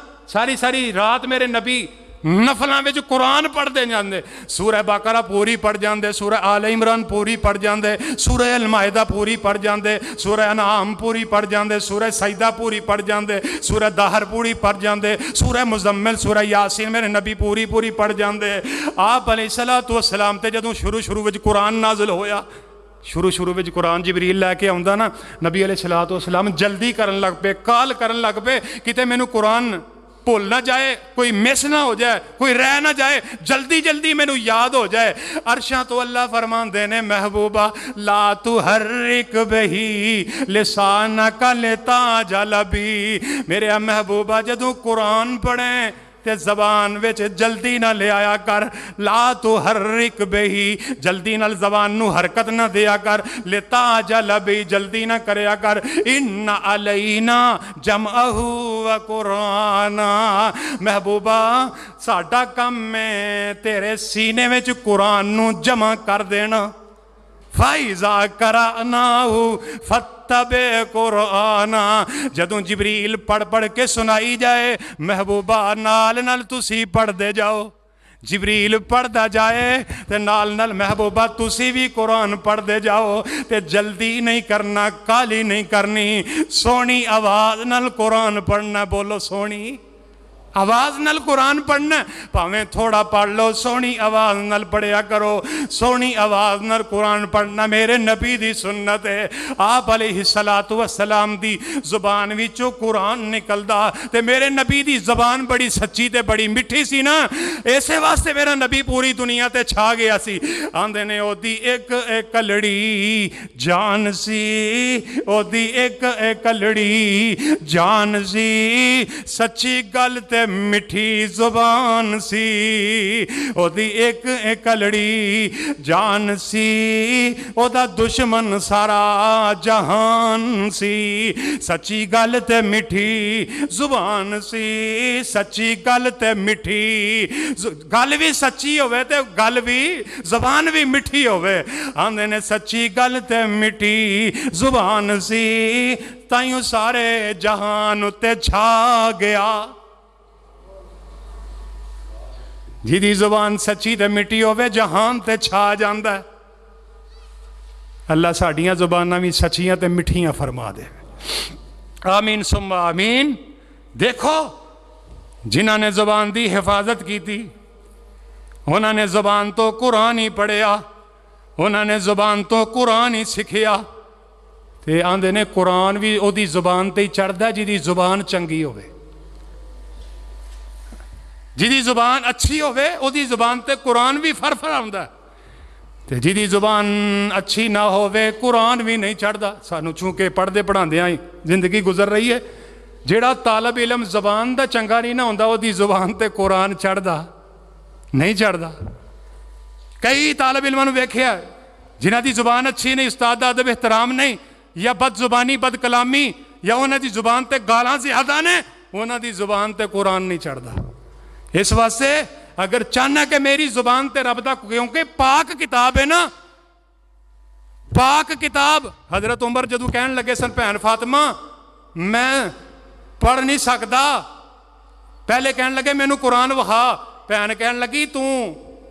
ساری رات میرے نبی نفلاں وچ قرآن پڑھتے جاندے، سورہ بقرہ پوری پڑھ جاندے، سورہ آل عمران پوری پڑھ جاندے، سورہ المائدہ پوری پڑھ جاندے، سورہ انعام پوری پڑھ جاندے، سورہ سجدہ پوری پڑھ جاندے، سورہ دہر پوری پڑھ جاندے، سورہ مزمل سورہ یاسین میرے نبی پوری پڑھ جاندے۔ آپ علیہ الصلوۃ والسلام تے جدوں شروع وچ قرآن نازل ہویا، شروع وچ قرآن جبریل لے کے آوندا نا، نبی علیہ الصلوۃ والسلام جلدی کرن لگ پے، کال کرن لگ پے کتے مینوں قرآن بھول نہ جائے، کوئی مس نہ ہو جائے، کوئی رہ نہ جائے، جلدی مینوں یاد ہو جائے۔ عرشاں تو اللہ فرماندے نے محبوبہ لا تحرک بہی لسانک لتعجل بہ، میرے محبوبہ جدوں قرآن پڑھیں تے زبان وچ جلدی نہ لے آیا کر، لا تحرک بہی جلدی نال زبان نو حرکت نہ دیا کر، لتعجل بہ جلدی نہ کریا کر، ان علینا جمعہ وقرآنا، محبوبہ ساڈا کم ہے تیرے سینے وچ قرآن نو جمع کر دینا، فَإِذَا قَرَأْنَاهُ فَاتَّبِعْ قُرْآنَا، جدوں جبریل پڑھ کے سنائی جائے محبوبہ نال تسی پڑھ دے جاؤ، جبریل پڑھدا جائے تے نال محبوبہ تسی بھی قرآن پڑھ دے جاؤ، تے جلدی نہیں کرنا، کالی نہیں کرنی، سونی آواز نال قرآن پڑھنا، بولو سونی آواز نال قرآن پڑھنا، پاویں تھوڑا پڑھ لو، سونی آواز نال پڑھیا کرو، سونی آواز نال قرآن پڑھنا میرے نبی دی سنت ہے۔ آپ علیہ الصلوۃ والسلام دی زبان وچوں قرآن نکلدا تے میرے نبی دی زبان بڑی سچی تے بڑی میٹھی سی نا، اسے واسطے میرا نبی پوری دنیا تے چھا گیا سی۔ آندے نے او دی ایک کلڑی جان سی، او دی ایک کلڑی جان سی، سچی گل تے مٹھی زبان سی، او دی ایک کلڑی جان سی، او دا دشمن سارا جہان سی، سچی گل تے مٹھی زبان سی، سچی گل تے مٹھی گل بھی سچی ہوئے تے گل بھی زبان بھی مٹھی ہوئے، آندے نے سچی گل تے مٹھی زبان سی، تائیوں سارے جہان تے چھا گیا۔ جی زبان سچی تے مٹی ہوئے جہان تے چھا جاندہ ہے۔ اللہ ساڑیاں زباناں بھی سچیاں تے مٹھیاں فرما دے، آمین ثم آمین۔ دیکھو جنہاں نے زبان دی حفاظت کی تھی، انہاں نے زبان تو قرآن ہی پڑھیا، انہاں نے زبان تو قرآن ہی سکھیا، تے آندے نے قرآن بھی او دی زبان تے ہی چڑھدا جی دی زبان چنگی ہوئے، جی دی زبان اچھی ہوئے او دی زبان تے قرآن بھی فر آندا ہے، تے جی دی زبان اچھی نہ ہوئے قرآن بھی نہیں چڑھدا۔ سانو چونکہ پڑھدے پڑھاندے آئی زندگی گزر رہی ہے، جیڑا طالب علم زبان دا چنگا نہیں نہ ہوندا او دی زبان تے قرآن چڑھدا نہیں چڑھدا۔ کئی طالب علماں نو ویکھیا جنہ دی زبان اچھی نہیں، استاد دا ادب احترام نہیں، یا بد زبانی بد کلامی، یا انہاں دی زبان تے گالاں زیادہ نے، انہاں دی زبان تے قرآن نہیں چڑھدا۔ اس واسطے اگر چاہنا کہ میری زبان تے رب دا، کیونکہ پاک کتاب ہے نا، پاک کتاب۔ حضرت عمر جدو کہن لگے سن بہن فاطمہ میں پڑھ نہیں سکتا، پہلے کہن لگے مینوں قرآن وہا، بہن کہن لگی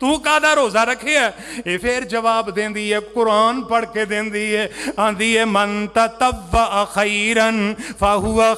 ਤੂੰ ਕਾਹਦਾ ਰੋਜ਼ਾ ਰੱਖਿਆ? ਇਹ ਫਿਰ ਜਵਾਬ ਦਿੰਦੀ ਹੈ, ਕੁਰਾਨ ਪੜ੍ਹ ਕੇ ਦਿੰਦੀ ਹੈ, ਆਂਦੀ ਹੈ ਮਨ ਤਤਵਅ ਖੈਰਨ ਫਹੁਵ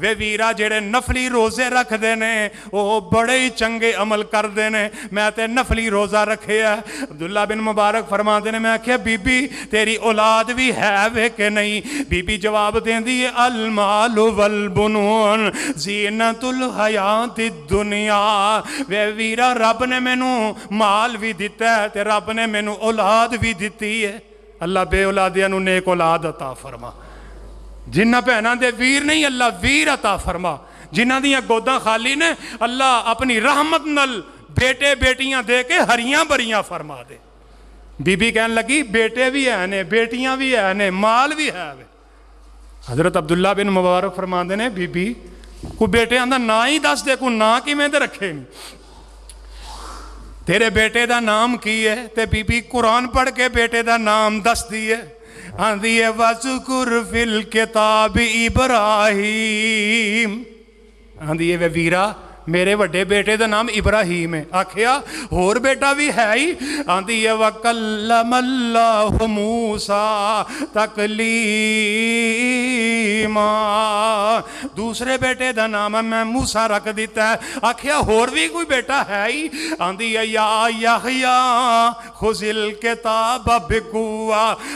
ਵੇ ਵੀਰਾ ਜਿਹੜੇ ਨਫਲੀ ਰੋਜ਼ੇ ਰੱਖਦੇ ਨੇ ਉਹ ਬੜੇ ਹੀ ਚੰਗੇ ਅਮਲ ਕਰਦੇ ਨੇ। ਮੈਂ ਤੇ ਨਫਲੀ ਰੋਜ਼ਾ ਰੱਖਿਆ। ਅਬਦੁੱਲਾ ਬਿਨ ਮੁਬਾਰਕ ਫਰਮਾਉਂਦੇ ਨੇ, ਮੈਂ ਆਖਿਆ ਬੀਬੀ ਤੇਰੀ ਔਲਾਦ ਵੀ ਹੈ ਵੇ ਕਿ ਨਹੀਂ? ਬੀਬੀ ਜਵਾਬ ਦਿੰਦੀ ਹੈ ਅਲ ਮਾਲੁ ਵਲ ਬਨੂਨ ਜ਼ੀਨਤੁਲ ਹਯਾਤ ਦੁਨੀਆ। ਵੇ ਵੀਰਾ ਰੱਬ ਨੇ ਮੈਨੂੰ ਮਾਲ ਵੀ ਦਿੱਤਾ ਹੈ ਤੇ ਰੱਬ ਨੇ ਮੈਨੂੰ ਔਲਾਦ ਵੀ ਦਿੱਤੀ ਹੈ। ਅੱਲਾ ਬੇ ਔਲਾਦਿਆਂ ਨੂੰ ਨੇਕ ਔਲਾਦ ਅਤਾ ਫਰਮਾ। ਜਿਨ੍ਹਾਂ ਭੈਣਾਂ ਦੇ ਵੀਰ ਨਹੀਂ ਅੱਲਾ ਵੀਰ ਅਤਾ ਫਰਮਾ। ਜਿਨ੍ਹਾਂ ਦੀਆਂ ਗੋਦਾਂ ਖਾਲੀ ਨੇ ਅੱਲਾ ਆਪਣੀ ਰਹਿਮਤ ਨਾਲ ਬੇਟੇ ਬੇਟੀਆਂ ਦੇ ਕੇ ਹਰੀਆਂ ਭਰੀਆਂ ਫਰਮਾ ਦੇ। ਬੀਬੀ ਕਹਿਣ ਲੱਗੀ ਬੇਟੇ ਵੀ ਹੈ ਨੇ, ਬੇਟੀਆਂ ਵੀ ਹੈ ਨੇ, ਮਾਲ ਵੀ ਹੈ ਵੇ। ਹਜ਼ਰਤ ਅਬਦੁੱਲਾ ਬਿਨ ਮੁਬਾਰਕ ਫਰਮਾਉਂਦੇ ਨੇ, ਬੀਬੀ ਕੋਈ ਬੇਟਿਆਂ ਦਾ ਨਾਂ ਹੀ ਦੱਸ ਦੇ, ਕੋਈ ਨਾਂ ਕਿਵੇਂ ਦੇ ਰੱਖੇ ਨੇ? ਤੇਰੇ ਬੇਟੇ ਦਾ ਨਾਮ ਕੀ ਹੈ? ਤੇ ਬੀਬੀ ਕੁਰਾਨ ਪੜ੍ਹ ਕੇ ਬੇਟੇ ਦਾ ਨਾਮ ਦੱਸਦੀ ਹੈ। ਆਂਦੀ ਹੈ ਵਜ਼ਕੁਰ ਫਿਲ ਕਿਤਾਬ ਇਬਰਾਹੀਮ। ਆਂਦੀ ਹੈ ਵੇ ਵੀਰਾ ਮੇਰੇ ਵੱਡੇ ਬੇਟੇ ਦਾ ਨਾਮ ਇਬਰਾਹੀਮ ਹੈ। ਆਖਿਆ ਹੋਰ ਬੇਟਾ ਵੀ ਹੈ ਹੀ? ਆਂਦੀ ਹੈ ਵਕੱਲਮ ਅੱਲਾਹੁ ਮੂਸਾ ਤਕਲੀਮਾ। ਦੂਸਰੇ ਬੇਟੇ ਦਾ ਨਾਮ ਮੈਂ ਮੂਸਾ ਰੱਖ ਦਿੱਤਾ। ਆਖਿਆ ਹੋਰ ਵੀ ਕੋਈ ਬੇਟਾ ਹੈ ਹੀ? ਆਂਦੀ ਹੈ ਯਾ ਯਹਯਾ ਖੁਜ਼ਿਲ ਕਿਤਾਬ ਬਿਕੁਵਾ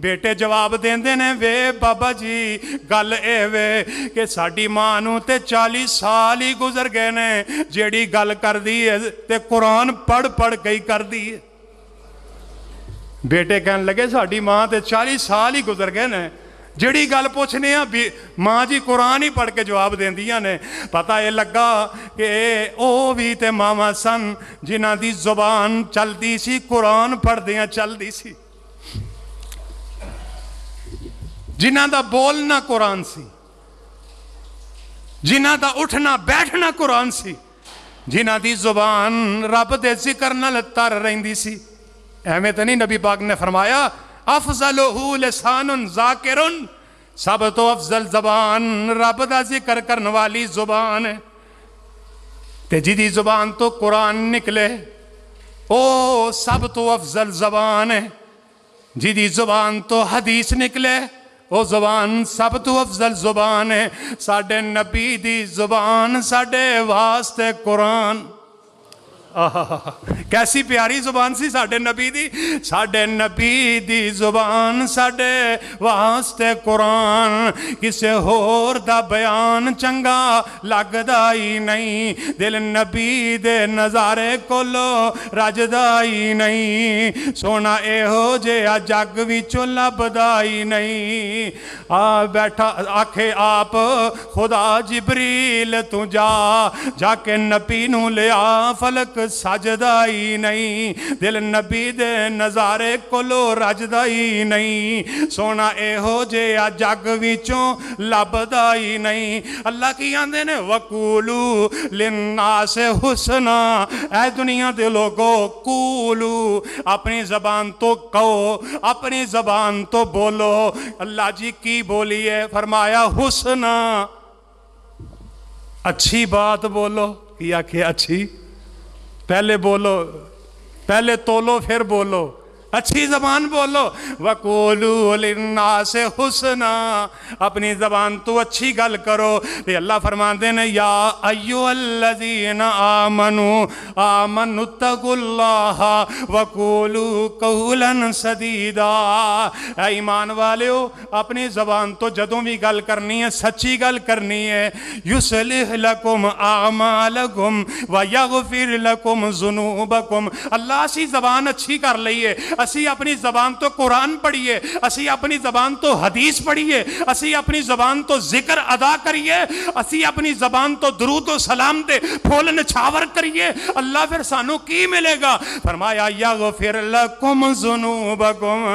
بیٹے جواب دیندے نے وے بابا جی گل اے وے کہ ساڈی ماں نوں تے 40 سال ہی گزر گئے نے جیڑی گل کر دی ہے تے قرآن پڑھ پڑھ کے کر دی ہے. بیٹے کہنے لگے ساڈی ماں تے 40 سال ہی گزر گئے نے جڑی گل پوچھنے ہیں ماں جی قرآن ہی پڑھ کے جواب دیندیاں نے. پتہ یہ لگا کہ او بھی تے ماما سن جنہ دی زبان چلدی سی قرآن پڑھ دیاں چلدی سی, جنہ دا بولنا قرآن سی, جنہ دا اٹھنا بیٹھنا قرآن سی, جنہ دی زبان رب دے ذکر نال تر رہندی سی. ایویں تے نہیں نبی پاک نے فرمایا افضلہ لسان ذاکر, سب تو افضل زبان رب دا ذکر کرنے والی زبان ہے. تے جدی زبان تو قرآن نکلے او سب تو افضل زبان ہے. جدی زبان تو حدیث نکلے او زبان سب تو افضل زبان ہے. ساڈے نبی دی زبان ساڈے واسطے قرآن. کیسی پیاری زبان سی ساڈے نبی دی. ساڈے نبی دی زبان ساڈے واسطے قرآن. کسے ہور دا بیان چنگا لگدا ہی نہیں, دل نبی دے نظارے کولو رجدا ہی نہیں. سونا اے ہو جیا جگ وچوں لبدا ہی نہیں. آ بیٹھا آکھے آپ خدا جبریل تو جا کے نبی نو لیا فلک سجدہ ہی نہیں. دل نبی دے نظارے کولو رجدہ ہی نہیں. سونا اے ہو جیا جگ وچوں لبدا ہی نہیں. اللہ کی آندے نے وقولو للناس حسنا, اے دنیا دے لوگو قولو, اپنی زبان تو کہو, اپنی زبان تو بولو. اللہ جی کی بولی ہے؟ فرمایا حسنا, اچھی بات بولو. کیا کہ اچھی پہلے بولو, پہلے تولو پھر بولو, اچھی زبان بولو. وَقُولُوا لِلنَّاسِ حُسْنًا, اپنی زبان تو اچھی گل کرو. تو اللہ فرماتے ہیں یا ایھا الذین آمنوا اتقوا اللہ وقولوا قولا سدیدا. اے ایمان والےو اپنی زبان تو جدوں بھی گل کرنی ہے سچی گل کرنی ہے. یصلح لکم اعمالکم ویغفر لکم ذنوبکم. اللہ اسی زبان اچھی کر لئیے, اسی اپنی زبان تو قرآن پڑھیے, اسی اپنی زبان تو حدیث پڑھیے, اسی اپنی زبان تو ذکر ادا کریے, اسی اپنی زبان تو درود و سلام دے پھول نچھاور کریے. اللہ پھر سانو کی ملے گا؟ فرمایا یغفر لکم ذنوبکم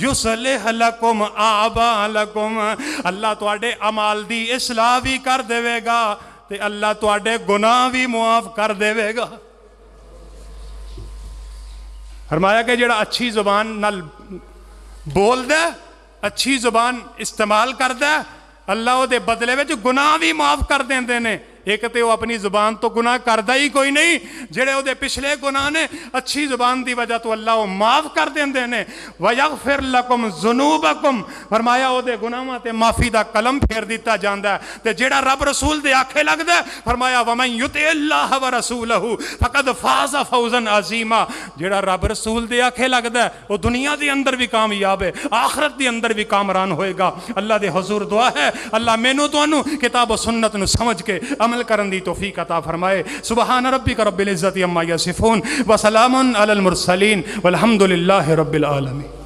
یصلح لکم اعمالکم. اللہ تواڈے اعمال دی اصلاح بھی کر دے گا تے اللہ تواڈے گناہ بھی معاف کر دے گا. فرمایا کہ جڑا اچھی زبان نال بول دے, اچھی زبان استعمال کر دے, اللہ وہ دے بدلے وچ گناہ بھی معاف کر دیندے نے. ایک تے وہ اپنی زبان تو گناہ کردہ ہی کوئی نہیں, جڑے وہ دے پچھلے گناہ نے اچھی زبان دی وجہ تو اللہ وہ معاف کر دیندے نے. وَيَغْفِرْ لَكُمْ ذُنُوبَكُمْ, فرمایا وہ دے گناہاں تے معافی دا قلم پھیر دیتا جاندا ہے. تے جڑا رب رسول دے آکھے لگ دے, فرمایا وَمَنْ يُطِعِ اللَّهَ وَرَسُولَهُ فَقَدْ فَازَ فَوْزًا عَظِيمًا. جڑا رب رسول دے آکھے لگ دے وہ دنیا دے اندر بھی کامیاب ہے, آخرت دے اندر بھی کامران ہوئے گا. اللہ دے حضور دعا ہے اللہ مینوں تانوں کتاب و سنت نو سمجھ کے عمل کرن دی توفیق عطا فرمائے. سبحان ربک رب العزت عما یصفون وسلام علی المرسلین والحمد للہ رب العالمین.